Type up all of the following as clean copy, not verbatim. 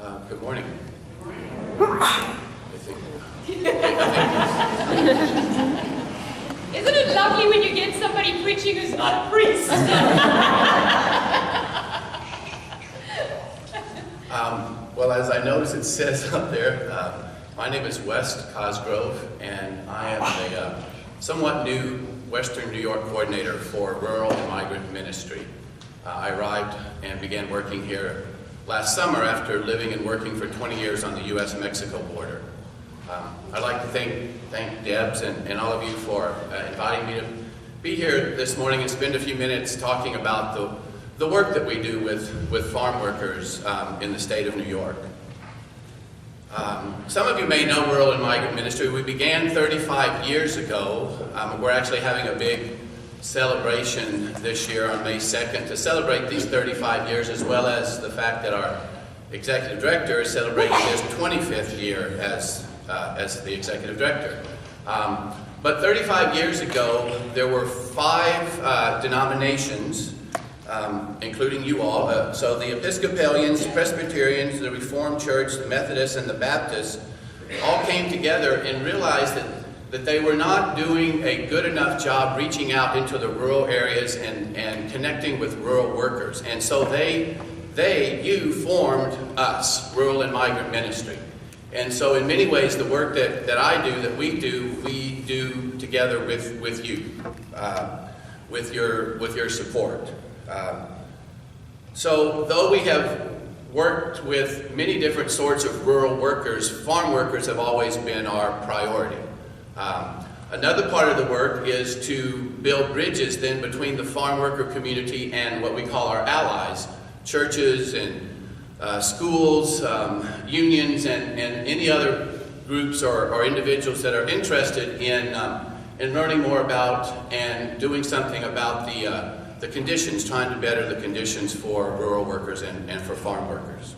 Good morning. Isn't it lovely when you get somebody preaching who's not a priest? Well, as I noticed it says up there, my name is West Cosgrove, and I am a somewhat new Western New York coordinator for Rural and Migrant Ministry. I arrived and began working here last summer after living and working for 20 years on the U.S.-Mexico border. I'd like to thank Debs and all of you for inviting me to be here this morning and spend a few minutes talking about the work that we do with farm workers in the state of New York. Some of you may know Rural and Migrant Ministry. We began 35 years ago. We're actually having a big celebration this year on May 2nd to celebrate these 35 years, as well as the fact that our executive director is celebrating his 25th year as the executive director. But 35 years ago, there were 5 denominations, including you all. So the Episcopalians, Presbyterians, the Reformed Church, the Methodists, and the Baptists all came together and realized that they were not doing a good enough job reaching out into the rural areas and connecting with rural workers. And so you formed us, Rural and Migrant Ministry. And so in many ways, the work that I do, that we do together with you, with your support. So though we have worked with many different sorts of rural workers, farm workers have always been our priority. Another part of the work is to build bridges then between the farm worker community and what we call our allies, churches and schools, unions, and any other groups or individuals that are interested in learning more about and doing something about the conditions, trying to better the conditions for rural workers and for farm workers.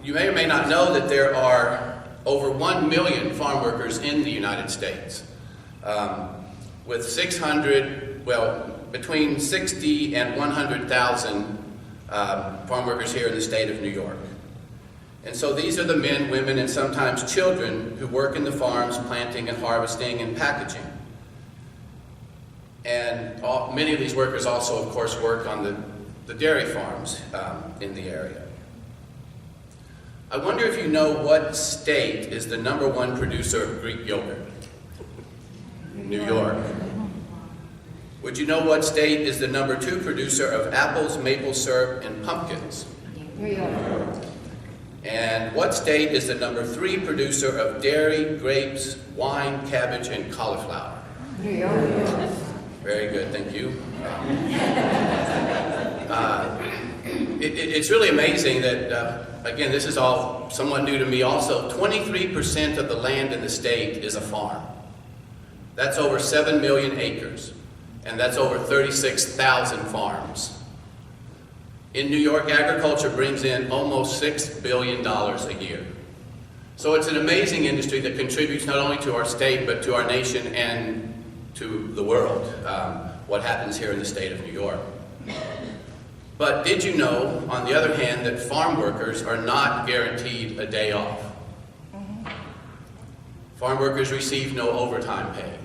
You may or may not know that there are over 1 million farm workers in the United States, with between 60 and 100,000 farm workers here in the state of New York. And so these are the men, women, and sometimes children who work in the farms, planting and harvesting and packaging. And many of these workers also, of course, work on the dairy farms in the area. I wonder if you know what state is the #1 producer of Greek yogurt? New York. Would you know what state is the #2 producer of apples, maple syrup, and pumpkins? New York. And what state is the #3 producer of dairy, grapes, wine, cabbage, and cauliflower? New York. Very good, thank you. It's really amazing that, again, this is all somewhat new to me also, 23% of the land in the state is a farm. That's over 7 million acres, and that's over 36,000 farms. In New York, agriculture brings in almost $6 billion a year. So it's an amazing industry that contributes not only to our state, but to our nation and to the world, what happens here in the state of New York. But did you know, on the other hand, that farm workers are not guaranteed a day off? Farm workers receive no overtime pay.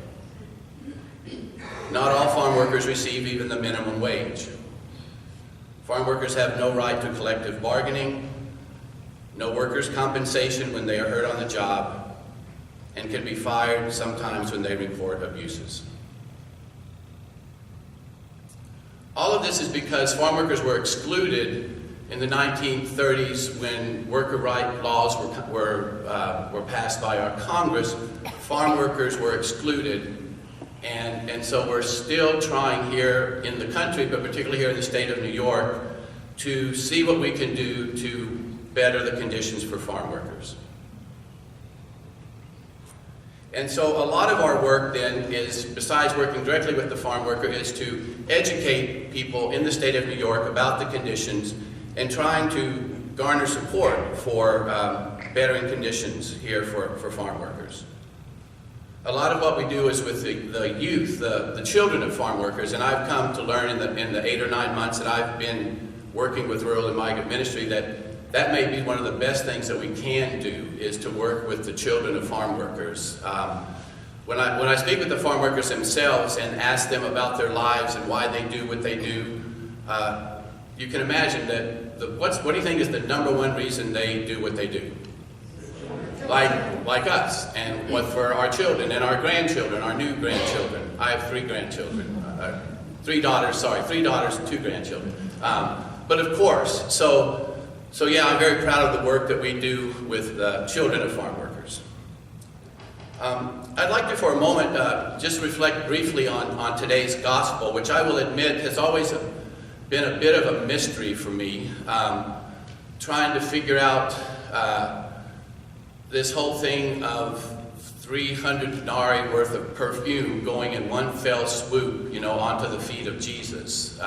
Not all farm workers receive even the minimum wage. Farm workers have no right to collective bargaining, no workers' compensation when they are hurt on the job, and can be fired sometimes when they report abuses. All of this is because farm workers were excluded in the 1930s when worker right laws were passed by our Congress. Farm workers were excluded, and so we're still trying here in the country, but particularly here in the state of New York, to see what we can do to better the conditions for farm workers. And so a lot of our work then is, besides working directly with the farm worker, is to educate people in the state of New York about the conditions and trying to garner support for bettering conditions here for farm workers. A lot of what we do is with the youth, the children of farm workers, and I've come to learn in the 8 or 9 months that I've been working with Rural and Migrant Ministry, that may be one of the best things that we can do, is to work with the children of farm workers. When I speak with the farm workers themselves and ask them about their lives and why they do what they do, you can imagine that what do you think is the number one reason they do what they do? Like us, and what for our children and our grandchildren, our new grandchildren. I have 3 grandchildren, 3 daughters, 2 grandchildren. But of course, so yeah, I'm very proud of the work that we do with the children of farm workers. I'd like to, for a moment, just reflect briefly on today's gospel, which I will admit has always been a bit of a mystery for me, trying to figure out this whole thing of 300 denarii worth of perfume going in one fell swoop, onto the feet of Jesus.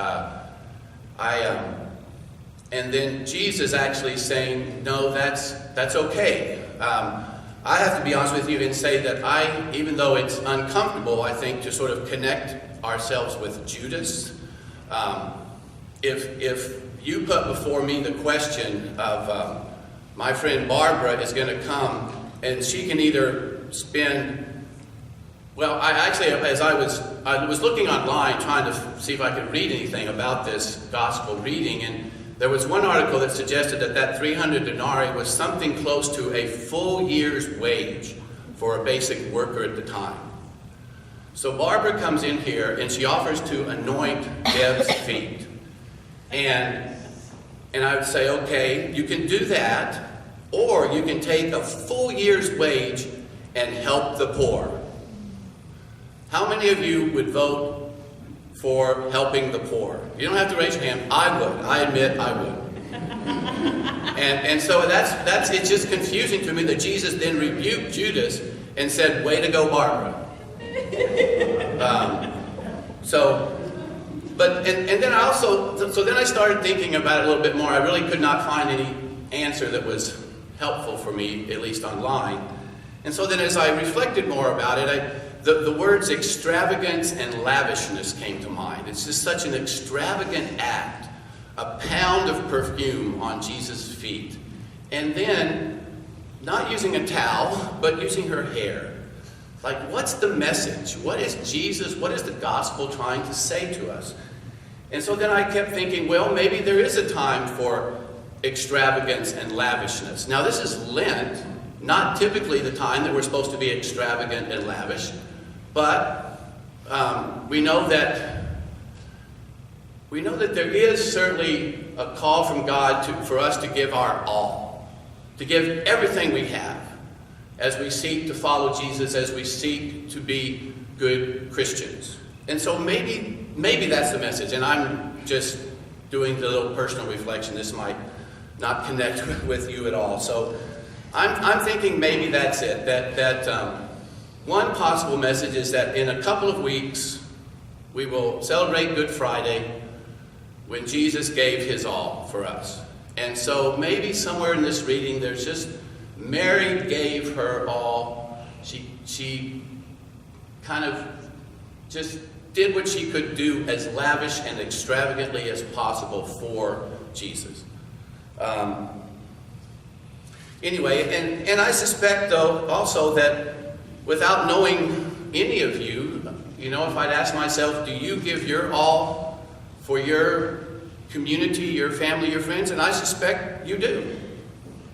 And then Jesus actually saying, no, that's okay. I have to be honest with you and say that even though it's uncomfortable, I think, to sort of connect ourselves with Judas, if you put before me the question of my friend Barbara is going to come and she can either spend, well, I was looking online trying to see if I could read anything about this gospel reading, and there was one article that suggested that 300 denarii was something close to a full year's wage for a basic worker at the time. So Barbara comes in here and she offers to anoint Deb's feet. And I would say, okay, you can do that, or you can take a full year's wage and help the poor. How many of you would vote for helping the poor? You don't have to raise your hand. I would. I admit I would. and so it's just confusing to me that Jesus then rebuked Judas and said, way to go, Barbara. Then I started thinking about it a little bit more. I really could not find any answer that was helpful for me, at least online. And so then as I reflected more about it, the words extravagance and lavishness came to mind. It's just such an extravagant act, a pound of perfume on Jesus' feet. And then, not using a towel, but using her hair. Like, what's the message? What is the gospel trying to say to us? And so then I kept thinking, well, maybe there is a time for extravagance and lavishness. Now, this is Lent, not typically the time that we're supposed to be extravagant and lavish, but we know that there is certainly a call from God for us to give our all, to give everything we have as we seek to follow Jesus, as we seek to be good Christians. And so maybe that's the message, and I'm just doing the little personal reflection. This might not connect with you at all. So I'm thinking maybe that's it, that one possible message is that in a couple of weeks, we will celebrate Good Friday when Jesus gave his all for us. And so maybe somewhere in this reading, there's just Mary gave her all. She kind of just did what she could do as lavish and extravagantly as possible for Jesus. Anyway, and I suspect, though, also that without knowing any of you, if I'd ask myself, do you give your all for your community, your family, your friends? And I suspect you do.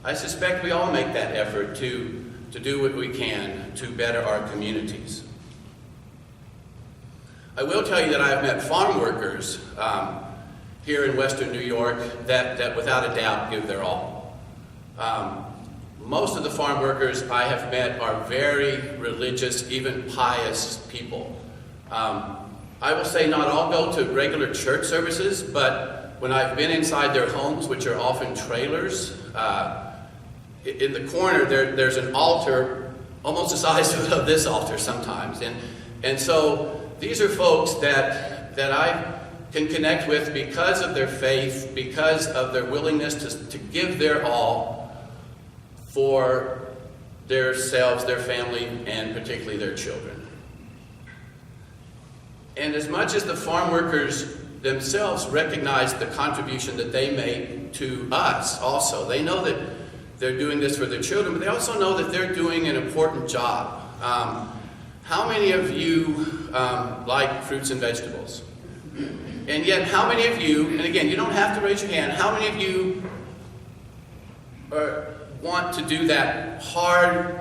I suspect we all make that effort to do what we can to better our communities. I will tell you that I have met farm workers here in Western New York that without a doubt give their all. Most of the farm workers I have met are very religious, even pious people. I will say not all go to regular church services, but when I've been inside their homes, which are often trailers, in the corner there's an altar almost the size of this altar sometimes. And so these are folks that I can connect with because of their faith, because of their willingness to give their all for themselves, their family, and particularly their children. And as much as the farm workers themselves recognize the contribution that they make to us also. They know that they're doing this for their children, but they also know that they're doing an important job. How many of you like fruits and vegetables? And yet, how many of you, and again, you don't have to raise your hand, how many of you want to do that hard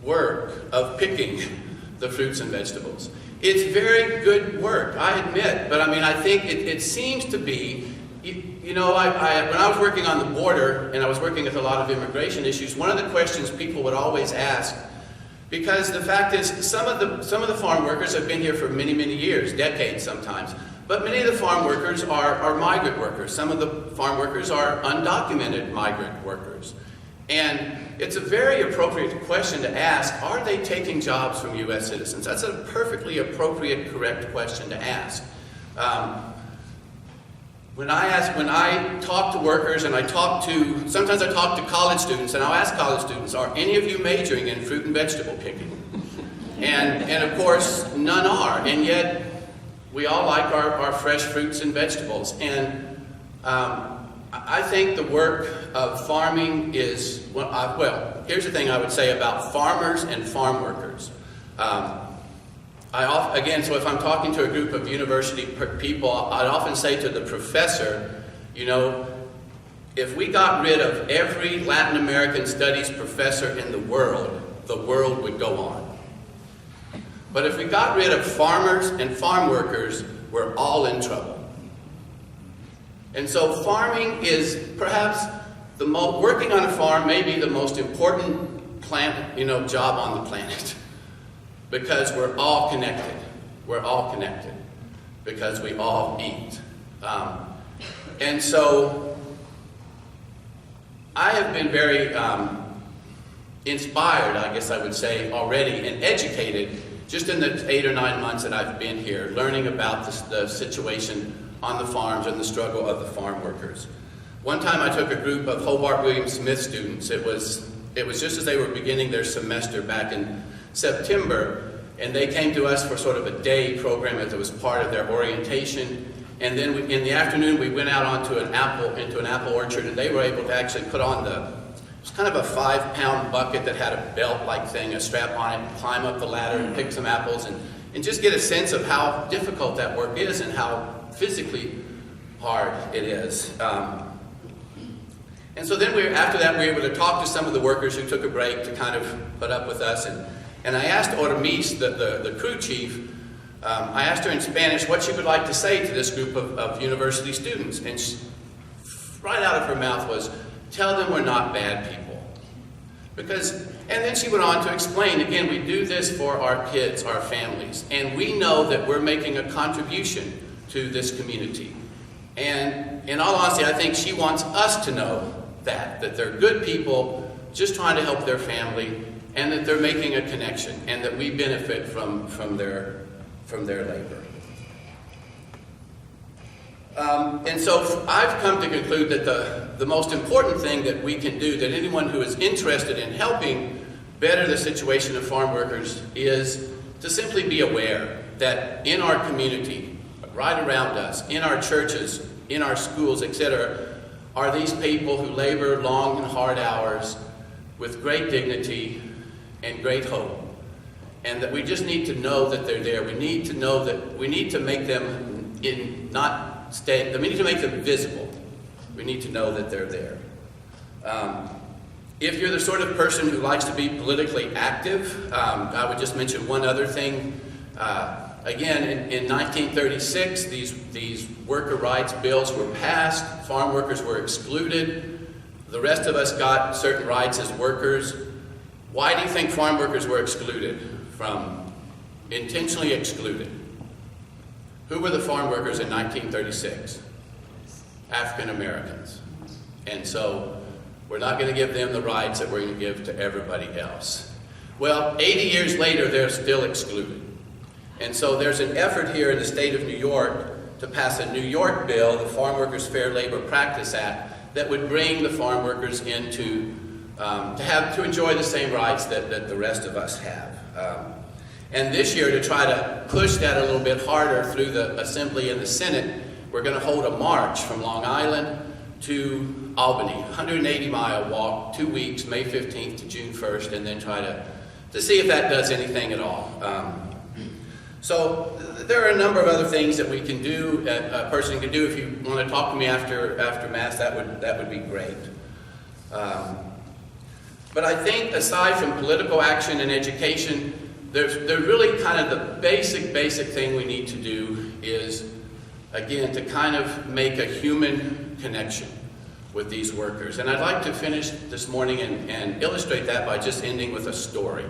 work of picking the fruits and vegetables? It's very good work, I admit, but I mean, I think it seems to be, when I was working on the border and I was working with a lot of immigration issues, one of the questions people would always ask, because the fact is, some of the farm workers have been here for many, many years, decades sometimes, but many of the farm workers are migrant workers. Some of the farm workers are undocumented migrant workers. And it's a very appropriate question to ask, are they taking jobs from U.S. citizens? That's a perfectly appropriate, correct question to ask. When I talk to workers and sometimes I talk to college students, and I'll ask college students, are any of you majoring in fruit and vegetable picking? And of course, none are, and yet we all like our fresh fruits and vegetables. And I think the work of farming is, here's the thing I would say about farmers and farm workers. So if I'm talking to a group of university people, I'd often say to the professor, if we got rid of every Latin American studies professor in the world would go on. But if we got rid of farmers and farm workers, we're all in trouble. And so farming is perhaps working on a farm may be the most important job on the planet. Because we're all connected. We're all connected. Because we all eat. And so I have been very inspired, I guess I would say, already, and educated just in the 8 or 9 months that I've been here, learning about the situation on the farms and the struggle of the farm workers. One time I took a group of Hobart William Smith students. It was just as they were beginning their semester back in September, and they came to us for sort of a day program as it was part of their orientation. And then in the afternoon we went out into an apple orchard, and they were able to actually put on it was kind of a 5-pound bucket that had a belt-like thing, a strap on it, and climb up the ladder and pick some apples and just get a sense of how difficult that work is and how physically hard it is. And so then after that we were able to talk to some of the workers who took a break to kind of put up with us. And I asked Oramis, the crew chief, I asked her in Spanish what she would like to say to this group of university students. And right out of her mouth was, tell them we're not bad people. And then she went on to explain, again, we do this for our kids, our families, and we know that we're making a contribution to this community. And in all honesty, I think she wants us to know that they're good people just trying to help their family, and that they're making a connection, and that we benefit from their labor. And so I've come to conclude that the most important thing that we can do, that anyone who is interested in helping better the situation of farm workers, is to simply be aware that in our community, right around us, in our churches, in our schools, etc., are these people who labor long and hard hours with great dignity and great hope. And that we just need to know that they're there. We need to know that we need to make them we need to make them visible. We need to know that they're there. If you're the sort of person who likes to be politically active, I would just mention one other thing. Again, in 1936, these worker rights bills were passed. Farm workers were excluded. The rest of us got certain rights as workers. Why do you think farm workers were intentionally excluded? Who were the farm workers in 1936? African Americans. And so we're not going to give them the rights that we're going to give to everybody else. Well, 80 years later, they're still excluded. And so there's an effort here in the state of New York to pass a New York bill, the Farm Workers Fair Labor Practice Act, that would bring the farm workers into to enjoy the same rights that the rest of us have. And this year, to try to push that a little bit harder through the Assembly and the Senate, we're going to hold a march from Long Island to Albany, 180-mile walk, 2 weeks, May 15th to June 1st, and then try to see if that does anything at all. So there are a number of other things that we can do, a person can do. If you want to talk to me after Mass, that would be great. But I think aside from political action and education, there's really kind of the basic thing we need to do is, again, to kind of make a human connection with these workers. And I'd like to finish this morning and illustrate that by just ending with a story.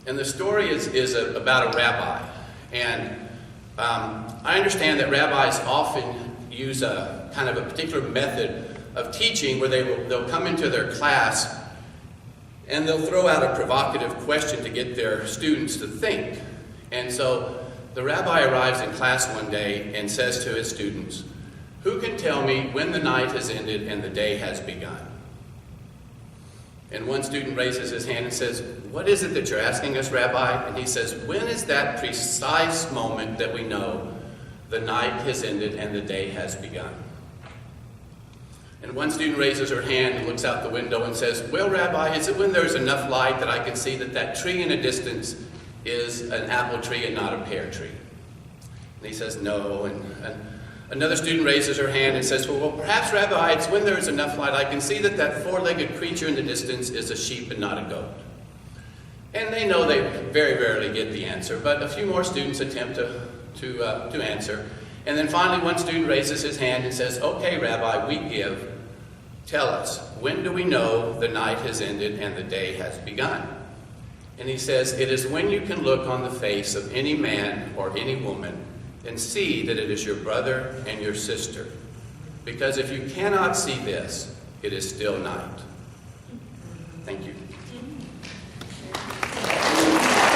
And the story is about a rabbi. And I understand that rabbis often use a kind of a particular method of teaching where they'll come into their class and they'll throw out a provocative question to get their students to think. And so the rabbi arrives in class one day and says to his students, "Who can tell me when the night has ended and the day has begun?" And one student raises his hand and says, "What is it that you're asking us, Rabbi?" And he says, "When is that precise moment that we know the night has ended and the day has begun?" And one student raises her hand and looks out the window and says, "Well, Rabbi, is it when there's enough light that I can see that tree in the distance is an apple tree and not a pear tree?" And he says, "No." And another student raises her hand and says, well, perhaps, Rabbi, it's when there's enough light I can see that four-legged creature in the distance is a sheep and not a goat." And they know they very rarely get the answer, but a few more students attempt to answer. And then finally one student raises his hand and says, "Okay, Rabbi, we give. Tell us, when do we know the night has ended and the day has begun?" And he says, "It is when you can look on the face of any man or any woman and see that it is your brother and your sister. Because if you cannot see this, it is still night." Thank you.